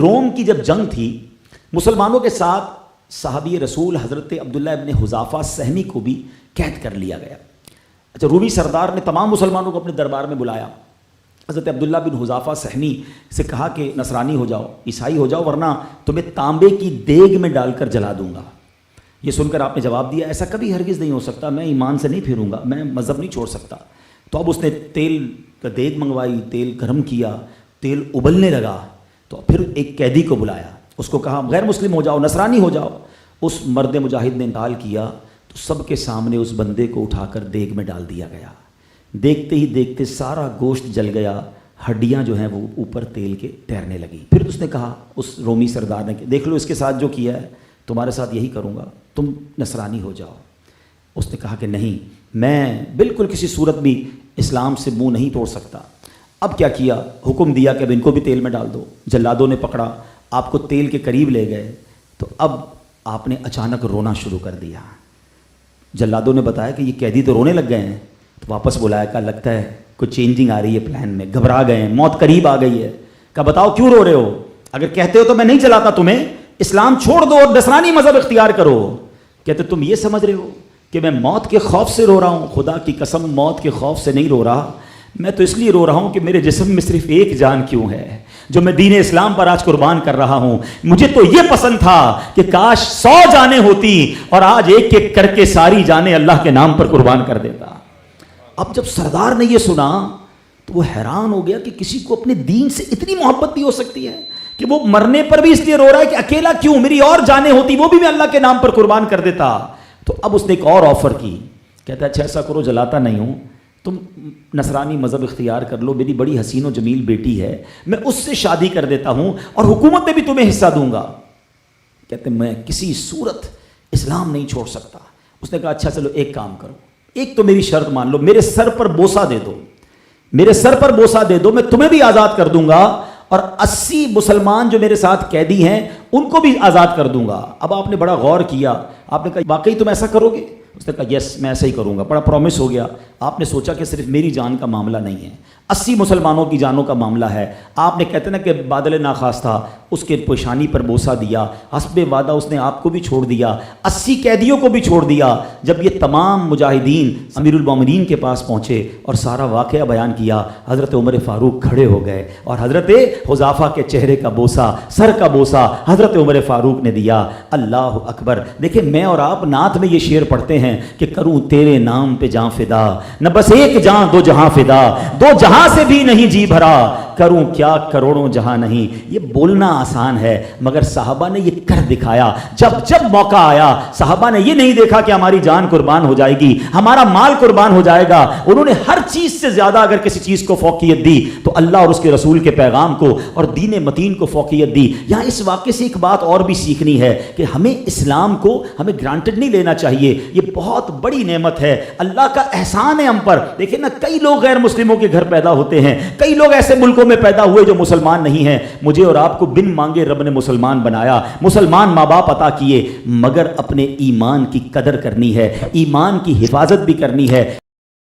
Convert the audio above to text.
روم کی جب جنگ تھی مسلمانوں کے ساتھ صحابی رسول حضرت عبداللہ ابن حذافہ سہمی کو بھی قید کر لیا گیا. اچھا رومی سردار نے تمام مسلمانوں کو اپنے دربار میں بلایا. حضرت عبداللہ بن حذافہ سہمی سے کہا کہ نصرانی ہو جاؤ, عیسائی ہو جاؤ, ورنہ تمہیں تانبے کی دیگ میں ڈال کر جلا دوں گا. یہ سن کر آپ نے جواب دیا ایسا کبھی ہرگز نہیں ہو سکتا, میں ایمان سے نہیں پھروں گا, میں مذہب نہیں چھوڑ سکتا. تو اب اس نے تیل کا دیگ منگوائی, تیل گرم کیا, تیل ابلنے لگا, تو پھر ایک قیدی کو بلایا, اس کو کہا غیر مسلم ہو جاؤ, نصرانی ہو جاؤ. اس مرد مجاہد نے انتقال کیا تو سب کے سامنے اس بندے کو اٹھا کر دیگ میں ڈال دیا گیا. دیکھتے ہی دیکھتے سارا گوشت جل گیا, ہڈیاں جو ہیں وہ اوپر تیل کے تیرنے لگی. پھر اس نے کہا اس رومی سردار نے کہ دیکھ لو اس کے ساتھ جو کیا ہے, تمہارے ساتھ یہی کروں گا, تم نصرانی ہو جاؤ. اس نے کہا کہ نہیں, میں بالکل کسی صورت بھی اسلام سے منہ نہیں توڑ سکتا. اب کیا کیا, حکم دیا کہ اب ان کو بھی تیل میں ڈال دو. جلادوں نے پکڑا, آپ کو تیل کے قریب لے گئے, تو اب آپ نے اچانک رونا شروع کر دیا. جلادوں نے بتایا کہ یہ قیدی تو رونے لگ گئے ہیں, تو واپس بلایا, کہا لگتا ہے کوئی چینجنگ آ رہی ہے پلان میں, گھبرا گئے ہیں, موت قریب آ گئی ہے. کہا بتاؤ کیوں رو رہے ہو, اگر کہتے ہو تو میں نہیں چلاتا تمہیں, اسلام چھوڑ دو اور نصرانی مذہب اختیار کرو. کہتے تم یہ سمجھ رہے ہو کہ میں موت کے خوف سے رو رہا ہوں؟ خدا کی قسم موت کے خوف سے نہیں رو رہا, میں تو اس لیے رو رہا ہوں کہ میرے جسم میں صرف ایک جان کیوں ہے جو میں دین اسلام پر آج قربان کر رہا ہوں. مجھے تو یہ پسند تھا کہ کاش 100 جانیں ہوتی اور آج ایک ایک کر کے ساری جانیں اللہ کے نام پر قربان کر دیتا. اب جب سردار نے یہ سنا تو وہ حیران ہو گیا کہ کسی کو اپنے دین سے اتنی محبت بھی ہو سکتی ہے کہ وہ مرنے پر بھی اس لیے رو رہا ہے کہ اکیلا کیوں, میری اور جانیں ہوتی وہ بھی میں اللہ کے نام پر قربان کر دیتا. تو اب اس نے ایک اور آفر کی, کہتا ہے اچھا ایسا کرو, جلاتا نہیں ہوں, تم نصرانی مذہب اختیار کر لو, میری بڑی حسین و جمیل بیٹی ہے, میں اس سے شادی کر دیتا ہوں اور حکومت میں بھی تمہیں حصہ دوں گا. کہتے میں کسی صورت اسلام نہیں چھوڑ سکتا. اس نے کہا اچھا چلو ایک کام کرو, ایک تو میری شرط مان لو, میرے سر پر بوسہ دے دو, میرے سر پر بوسہ دے دو, میں تمہیں بھی آزاد کر دوں گا اور 80 مسلمان جو میرے ساتھ قیدی ہیں ان کو بھی آزاد کر دوں گا. اب آپ نے بڑا غور کیا, آپ نے کہا واقعی تم ایسا کرو گے؟ اس نے کہا یس میں ایسا ہی کروں گا. بڑا پرومس ہو گیا. آپ نے سوچا کہ صرف میری جان کا معاملہ نہیں ہے, 80 مسلمانوں کی جانوں کا معاملہ ہے. آپ نے کہتے نا کہ بادل ناخواستہ اس کے پیشانی پر بوسہ دیا, حسب وعدہ اس نے آپ کو بھی چھوڑ دیا, 80 قیدیوں کو بھی چھوڑ دیا. جب یہ تمام مجاہدین امیر المومنین کے پاس پہنچے اور سارا واقعہ بیان کیا, حضرت عمر فاروق کھڑے ہو گئے اور حضرت حذافہ کے چہرے کا بوسہ, سر کا بوسہ حضرت عمر فاروق نے دیا. اللہ اکبر. دیکھیں میں اور آپ نعت میں یہ شعر پڑھتے ہیں کہ کروں تیرے نام پہ جاں فدا, نہ بس ایک جاں دو جہاں فدا, دو جہاں سے بھی نہیں جی بھرا, کروں کیا کروڑوں جہاں نہیں. یہ بولنا آسان ہے مگر صحابہ نے یہ کر دکھایا. جب جب موقع آیا صحابہ نے یہ نہیں دیکھا کہ ہماری جان قربان ہو جائے گی, ہمارا مال قربان ہو جائے گا. انہوں نے ہر چیز سے زیادہ اگر کسی چیز کو فوقیت دی تو اللہ اور اس کے رسول کے پیغام کو اور دین متین کو فوقیت دی. یہاں اس واقعے سے ایک بات اور بھی سیکھنی ہے کہ ہمیں اسلام کو ہمیں گرانٹڈ نہیں لینا چاہیے. یہ بہت بڑی نعمت ہے, اللہ کا احسان ہے ہم پر. دیکھیں نا کئی لوگ غیر مسلموں کے گھر پیدا ہوتے ہیں, کئی لوگ ایسے ملکوں میں پیدا ہوئے جو مسلمان نہیں ہیں. مجھے اور آپ کو بن مانگے رب نے مسلمان بنایا, مسلمان ماں باپ عطا کیے, مگر اپنے ایمان کی قدر کرنی ہے, ایمان کی حفاظت بھی کرنی ہے.